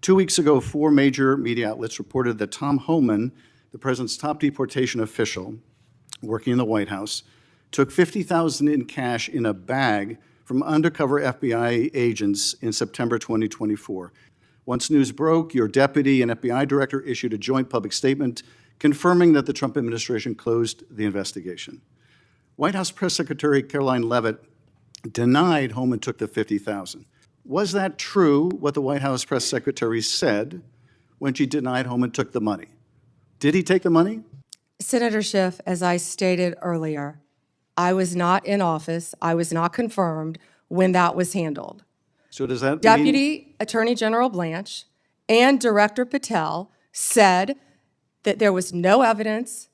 2 weeks ago, 4 major media outlets reported that Tom Homan, the president's top deportation official working in the White House, took $50,000 in cash in a bag from undercover FBI agents in September 2024. Once news broke, your deputy and FBI director issued a joint public statement confirming that the Trump administration closed the investigation. White House Press Secretary Caroline Leavitt denied Homan took the $50,000. Was that true, what the White House press secretary said when she denied Homan took the money? Did he take the money? Senator Schiff, as I stated earlier, I was not in office. I was not confirmed when that was handled. So does that Deputy Attorney General Blanche and Director Patel said that there was no evidence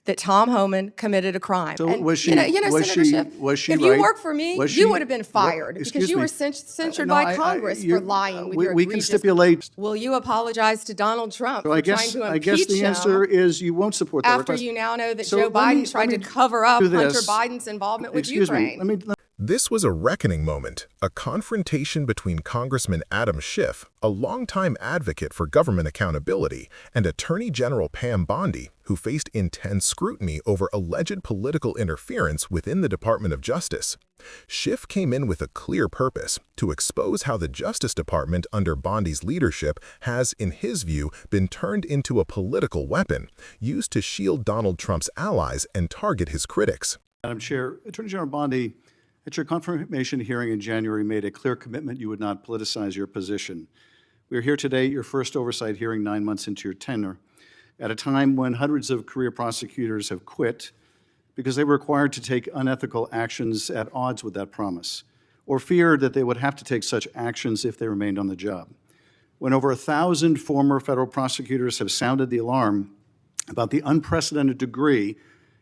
that Tom Homan committed a crime. So and, was she? Senator Schiff, was she if right? you worked for me, you would have been fired because you were censured by Congress for lying with your egregious. We can stipulate. Will you apologize to Donald Trump for trying to impeach him? I guess the answer is you won't support that after request. you now know that Joe Biden tried to cover up Hunter Biden's involvement with Ukraine. This was a reckoning moment, a confrontation between Congressman Adam Schiff, a longtime advocate for government accountability, and Attorney General Pam Bondi, who faced intense scrutiny over alleged political interference within the Department of Justice. Schiff came in with a clear purpose, to expose how the Justice Department under Bondi's leadership has, in his view, been turned into a political weapon, used to shield Donald Trump's allies and target his critics. Madam Chair, Attorney General Bondi, at your confirmation hearing in January, made a clear commitment you would not politicize your position. We are here today at your first oversight hearing 9 months into your tenure, at a time when hundreds of career prosecutors have quit because they were required to take unethical actions at odds with that promise, or feared that they would have to take such actions if they remained on the job. When over 1,000 former federal prosecutors have sounded the alarm about the unprecedented degree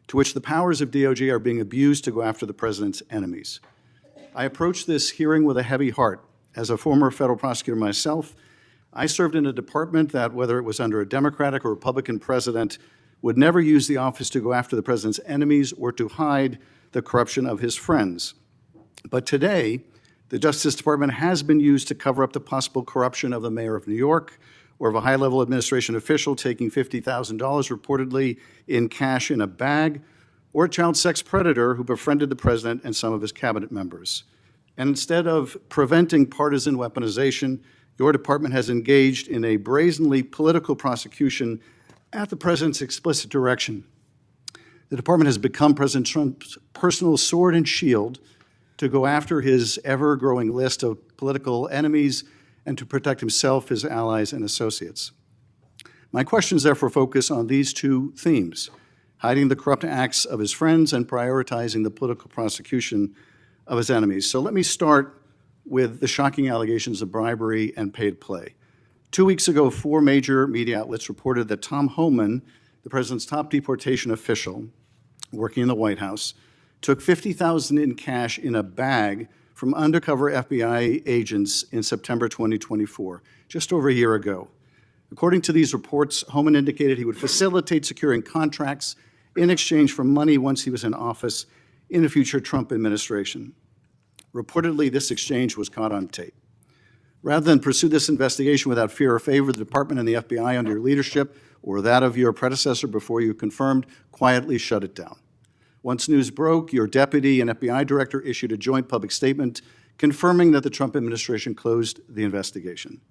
to which the powers of DOJ are being abused to go after the president's enemies. I approach this hearing with a heavy heart. As a former federal prosecutor myself, I served in a department that, whether it was under a Democratic or Republican president, would never use the office to go after the president's enemies or to hide the corruption of his friends. But today, the Justice Department has been used to cover up the possible corruption of the mayor of New York, or of a high-level administration official taking $50,000 reportedly in cash in a bag, or a child sex predator who befriended the president and some of his cabinet members. And instead of preventing partisan weaponization, your department has engaged in a brazenly political prosecution at the president's explicit direction. The department has become President Trump's personal sword and shield to go after his ever-growing list of political enemies and to protect himself, his allies, and associates. My questions therefore focus on these two themes: hiding the corrupt acts of his friends and prioritizing the political prosecution of his enemies. So let me start with the shocking allegations of bribery and paid play. 2 weeks ago, 4 major media outlets reported that Tom Homan, the president's top deportation official working in the White House, took $50,000 in cash in a bag from undercover FBI agents in September 2024, just over a year ago. According to these reports, Homan indicated he would facilitate securing contracts in exchange for money once he was in office in a future Trump administration. Reportedly, this exchange was caught on tape. Rather than pursue this investigation without fear or favor, the department and the FBI under your leadership, or that of your predecessor before you confirmed, quietly shut it down. Once news broke, your deputy and FBI director issued a joint public statement confirming that the Trump administration closed the investigation.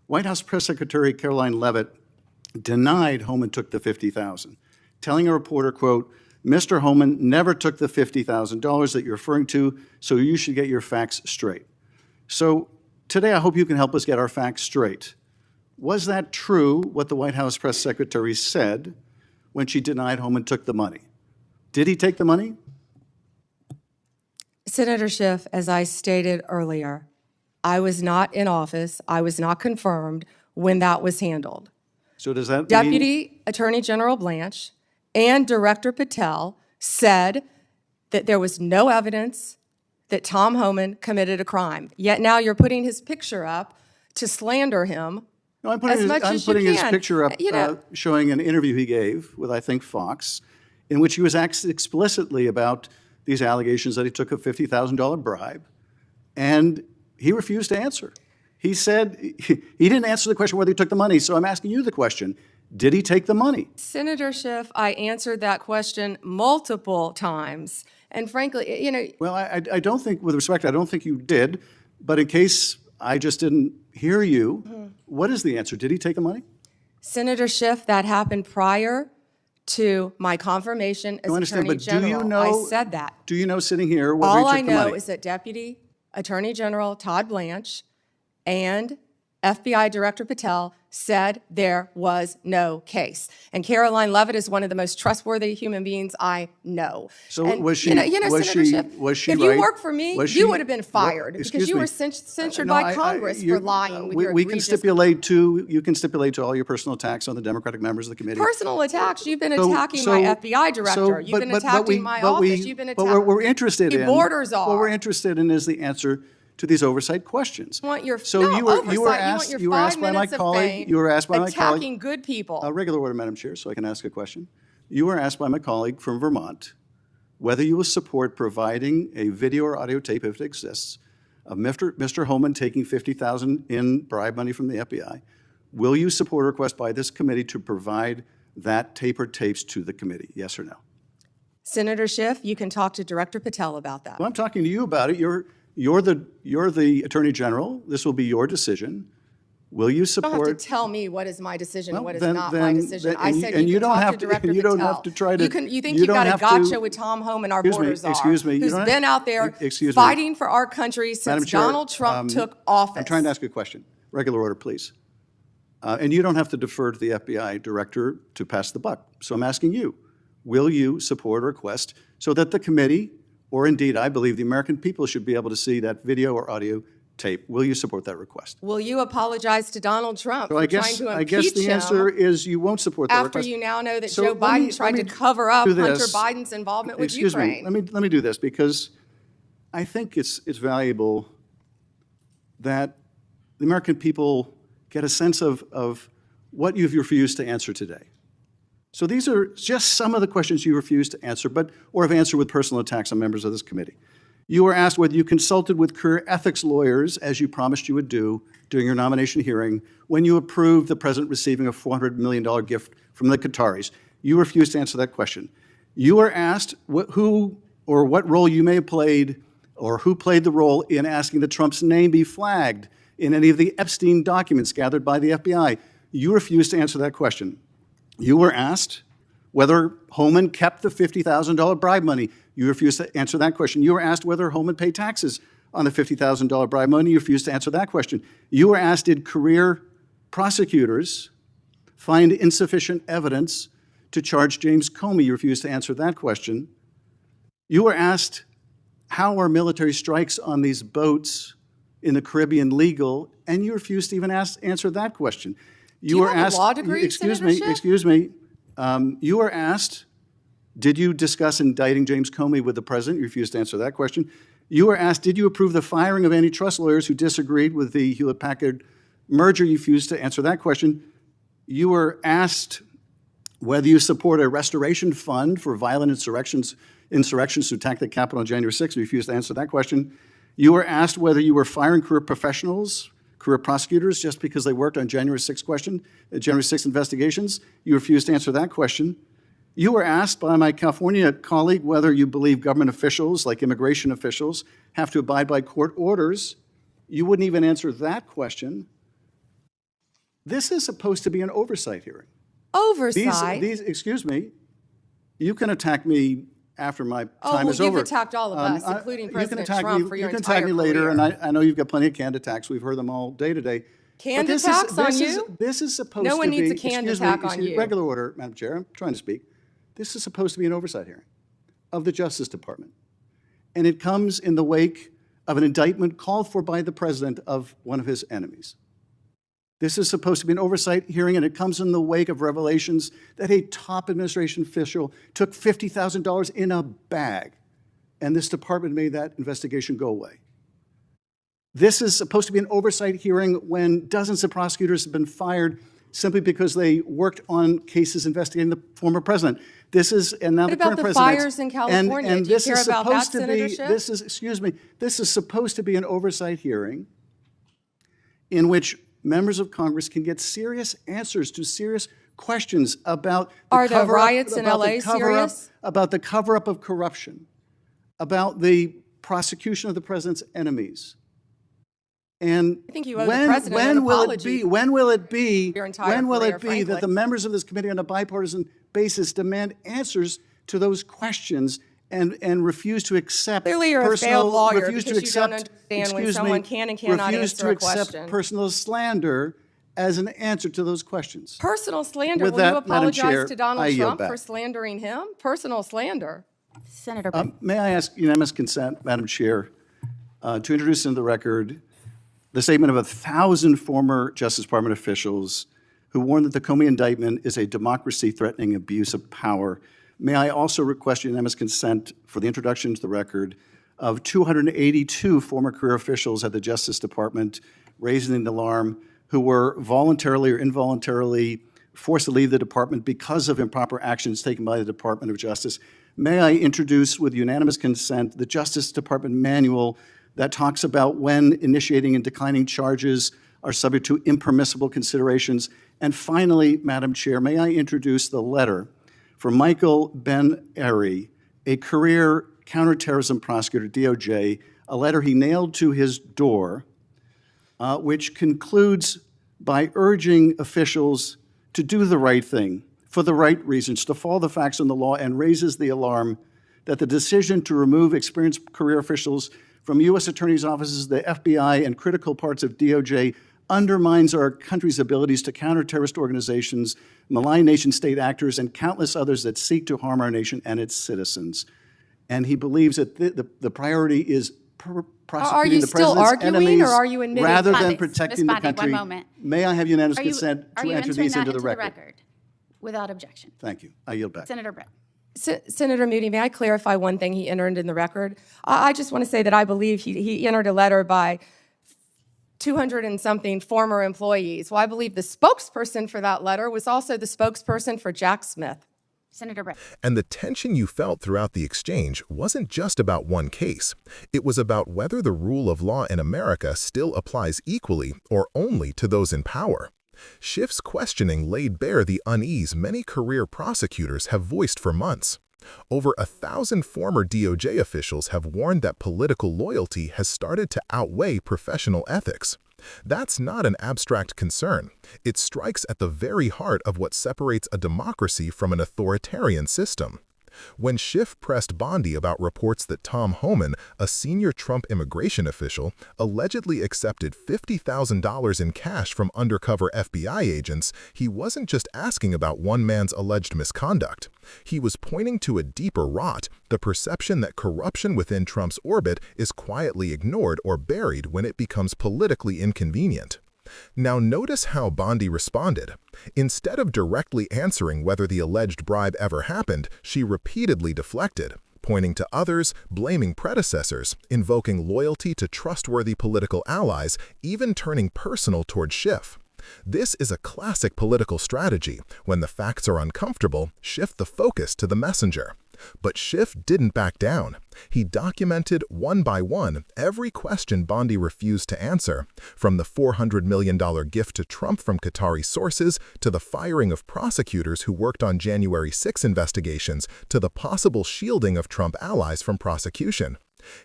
White House Press Secretary Caroline Leavitt denied Homan took the $50,000, telling a reporter, quote, "Mr. Homan never took the $50,000 that you're referring to, so you should get your facts straight." So today, I hope you can help us get our facts straight. Was that true, what the White House press secretary said when she denied Homan took the money? Did he take the money? Senator Schiff, as I stated earlier, I was not in office. I was not confirmed when that was handled. So does that Deputy Attorney General Blanche and Director Patel said that there was no evidence that Tom Homan committed a crime. Yet now you're putting his picture up to slander him. No, I'm putting his picture up showing an interview he gave with, I think, Fox, in which he was asked explicitly about these allegations that he took a $50,000 bribe, and he refused to answer. He said he didn't answer the question whether he took the money, so I'm asking you the question. Did he take the money? Senator Schiff, I answered that question multiple times. And frankly, you know. Well, I don't think, with respect, I don't think you did. But in case I just didn't hear you, what is the answer? Did he take the money? Senator Schiff, that happened prior to my confirmation as Attorney General. Do you know, I said that. Do you know, sitting here, whether he All took I the money? know is that Deputy Attorney General Todd Blanche and FBI Director Patel said there was no case. And Caroline Levitt is one of the most trustworthy human beings I know. So and, was she? Senator Schiff, was she if right? you worked for me, you would have been fired because you were censured by Congress for lying with your We can stipulate to, you can stipulate to all your personal attacks on the Democratic members of the committee. Personal attacks. You've been attacking my FBI director. You've been attacking my office. You've been attacking. But what we're interested in, borders are. what we're interested in is the answer to these oversight questions. You want your, so no, you were oversight. you were asked by my colleague. You were asked by my colleague. Attacking good people. Regular order, Madam Chair, so I can ask a question. You were asked by my colleague from Vermont whether you will support providing a video or audio tape, if it exists, of Mr. Holman taking $50,000 in bribe money from the FBI. Will you support a request by this committee to provide that tape or tapes to the committee? Yes or no? Senator Schiff, you can talk to Director Patel about that. Well, I'm talking to you about it. You're the Attorney General. This will be your decision. Will you support? You don't have to tell me what is my decision and what is then- not then- my decision. then- I and said you- and you you can don't talk have to to- Director you Patel. don't have to try to- You think you you've don't got a have to- gotcha with Tom Homan, our border czar, excuse me, you who's don't- been out there excuse me. fighting for our country Madam since Chair, Donald Trump took office. I'm trying to ask a question. Regular order, please. And you don't have to defer to the FBI director to pass the buck. So I'm asking you, will you support a request so that the committee, or indeed I believe the American people, should be able to see that video or audio tape? Will you support that request? Will you apologize to Donald Trump So for I trying guess, to I impeach guess the him answer is you won't support that after request. you now know that So Joe let me- Biden tried let to me cover up do Hunter this. Biden's involvement with Excuse Ukraine? me. Let me do this because I think it's valuable that the American people get a sense of what you've refused to answer today. So these are just some of the questions you refused to answer, or have answered with personal attacks on members of this committee. You were asked whether you consulted with career ethics lawyers, as you promised you would do during your nomination hearing, when you approved the president receiving a $400 million gift from the Qataris. You refused to answer that question. You were asked who or what role you may have played, or who played the role in asking that Trump's name be flagged in any of the Epstein documents gathered by the FBI. You refused to answer that question. You were asked whether Holman kept the $50,000 bribe money. You refused to answer that question. You were asked whether Holman paid taxes on the $50,000 bribe money. You refused to answer that question. You were asked, did career prosecutors find insufficient evidence to charge James Comey? You refused to answer that question. You were asked, how are military strikes on these boats in the Caribbean legal? And you refused to even answer that question. You were have a asked, law degree, excuse Senator me, Schiff? excuse me. You were asked, did you discuss indicting James Comey with the president? You refused to answer that question. You were asked, did you approve the firing of antitrust lawyers who disagreed with the Hewlett-Packard merger? You refused to answer that question. You were asked whether you support a restoration fund for violent insurrections to attack the Capitol on January 6th. You refused to answer that question. You were asked whether you were firing career professionals, career prosecutors, just because they worked on January 6th investigations. You refused to answer that question. You were asked by my California colleague whether you believe government officials, like immigration officials, have to abide by court orders. You wouldn't even answer that question. This is supposed to be an oversight hearing. Oversight? Excuse me, you can attack me after my time is over. You've attacked all of us, including President Trump, for your You can entire attack me later, career. and I know you've got plenty of canned attacks. We've heard them all day today. Canned But this attacks is, on this you? Is, this is supposed No one to be... needs a canned attack on you. Regular order, Madam Chair. I'm trying to speak. This is supposed to be an oversight hearing of the Justice Department. And it comes in the wake of an indictment called for by the president of one of his enemies. This is supposed to be an oversight hearing, and it comes in the wake of revelations that a top administration official took $50,000 in a bag, and this department made that investigation go away. This is supposed to be an oversight hearing when dozens of prosecutors have been fired simply because they worked on cases investigating the former president. This is, and now What the current about the president. fires in California? And Do you this care is about that, supposed to Senator be, Schiff? this is, excuse me, this is supposed to be an oversight hearing in which members of Congress can get serious answers to serious questions about the Are the cover-up- riots in about the LA cover-up- serious? About the cover-up of corruption, about the prosecution of the president's enemies. And I think you owe the president an apology when will it be your entire career, that frankly. the members of this committee on a bipartisan basis demand answers to those questions and refuse to accept Clearly you're a personal, failed lawyer refuse because to you don't accept, understand when excuse someone me, can and cannot refuse answer to a accept question. personal slander as an answer to those questions. Personal slander. With Will you that, Madam Chair, apologize to Donald I yield Trump back. for slandering him? Personal slander. Senator Bribe. May I ask unanimous consent, Madam Chair, to introduce into the record the statement of 1,000 former Justice Department officials who warned that the Comey indictment is a democracy-threatening abuse of power. May I also request unanimous consent for the introduction to the record of 282 former career officials at the Justice Department raising the alarm who were voluntarily or involuntarily forced to leave the department because of improper actions taken by the Department of Justice. May I introduce with unanimous consent the Justice Department manual that talks about when initiating and declining charges are subject to impermissible considerations. And finally, Madam Chair, may I introduce the letter from Michael Ben-Ari, a career counterterrorism prosecutor, DOJ, a letter he nailed to his door, which concludes by urging officials to do the right thing for the right reasons, to follow the facts and the law, and raises the alarm that the decision to remove experienced career officials from U.S. attorneys' offices, the FBI, and critical parts of DOJ undermines our country's abilities to counter terrorist organizations, malign nation-state actors, and countless others that seek to harm our nation and its citizens. And he believes that the priority is prosecuting the still president's arguing, enemies or are you admitting rather that? than Ms. protecting Bondi, the country. one moment. May I have unanimous Are you consent to enter entering these that into the record? without objection? Thank you. I yield back. Senator Bribe. Senator Moody, may I clarify one thing he entered in the record? I just want to say that I believe he entered a letter by 200 and something former employees. Well, I believe the spokesperson for that letter was also the spokesperson for Jack Smith. Senator Bribe. And the tension you felt throughout the exchange wasn't just about one case. It was about whether the rule of law in America still applies equally or only to those in power. Schiff's questioning laid bare the unease many career prosecutors have voiced for months. Over 1,000 former DOJ officials have warned that political loyalty has started to outweigh professional ethics. That's not an abstract concern. It strikes at the very heart of what separates a democracy from an authoritarian system. When Schiff pressed Bondi about reports that Tom Homan, a senior Trump immigration official, allegedly accepted $50,000 in cash from undercover FBI agents, he wasn't just asking about one man's alleged misconduct. He was pointing to a deeper rot, the perception that corruption within Trump's orbit is quietly ignored or buried when it becomes politically inconvenient. Now notice how Bondi responded. Instead of directly answering whether the alleged bribe ever happened, she repeatedly deflected, pointing to others, blaming predecessors, invoking loyalty to trustworthy political allies, even turning personal toward Schiff. This is a classic political strategy. When the facts are uncomfortable, shift the focus to the messenger. But Schiff didn't back down. He documented one by one every question Bondi refused to answer, from the $400 million gift to Trump from Qatari sources, to the firing of prosecutors who worked on January 6 investigations, to the possible shielding of Trump allies from prosecution.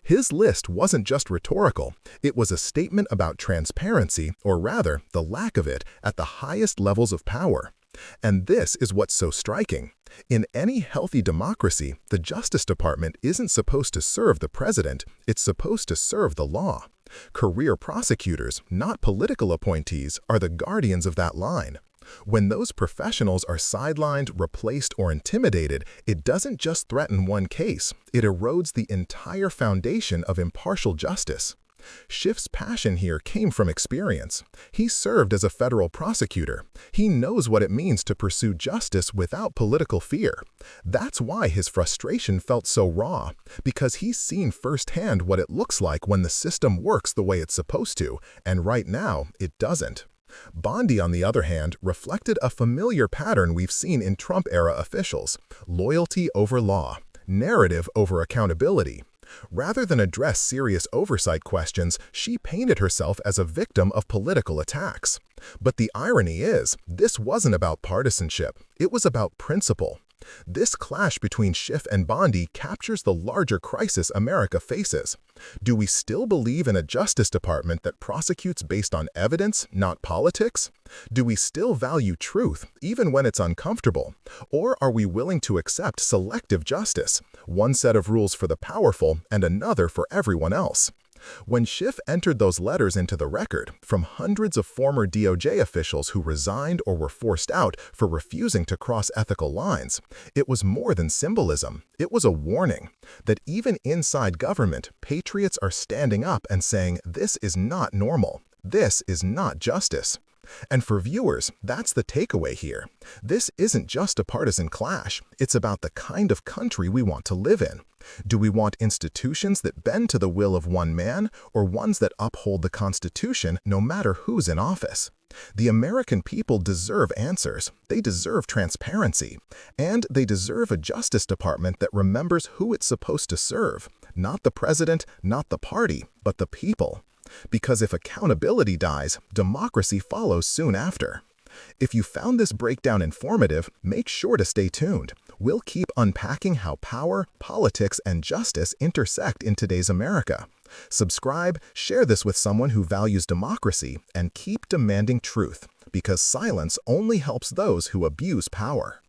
His list wasn't just rhetorical. It was a statement about transparency, or rather, the lack of it, at the highest levels of power. And this is what's so striking. In any healthy democracy, the Justice Department isn't supposed to serve the president, it's supposed to serve the law. Career prosecutors, not political appointees, are the guardians of that line. When those professionals are sidelined, replaced, or intimidated, it doesn't just threaten one case, it erodes the entire foundation of impartial justice. Schiff's passion here came from experience. He served as a federal prosecutor. He knows what it means to pursue justice without political fear. That's why his frustration felt so raw, because he's seen firsthand what it looks like when the system works the way it's supposed to, and right now, it doesn't. Bondi, on the other hand, reflected a familiar pattern we've seen in Trump-era officials: loyalty over law, narrative over accountability. Rather than address serious oversight questions, she painted herself as a victim of political attacks. But the irony is, this wasn't about partisanship, it was about principle. This clash between Schiff and Bondi captures the larger crisis America faces. Do we still believe in a Justice Department that prosecutes based on evidence, not politics? Do we still value truth, even when it's uncomfortable? Or are we willing to accept selective justice, one set of rules for the powerful and another for everyone else? When Schiff entered those letters into the record from hundreds of former DOJ officials who resigned or were forced out for refusing to cross ethical lines, it was more than symbolism. It was a warning that even inside government, patriots are standing up and saying, this is not normal. This is not justice. And for viewers, that's the takeaway here. This isn't just a partisan clash. It's about the kind of country we want to live in. Do we want institutions that bend to the will of one man, or ones that uphold the Constitution no matter who's in office? The American people deserve answers. They deserve transparency. And they deserve a Justice Department that remembers who it's supposed to serve. Not the president, not the party, but the people. Because if accountability dies, democracy follows soon after. If you found this breakdown informative, make sure to stay tuned. We'll keep unpacking how power, politics, and justice intersect in today's America. Subscribe, share this with someone who values democracy, and keep demanding truth, because silence only helps those who abuse power.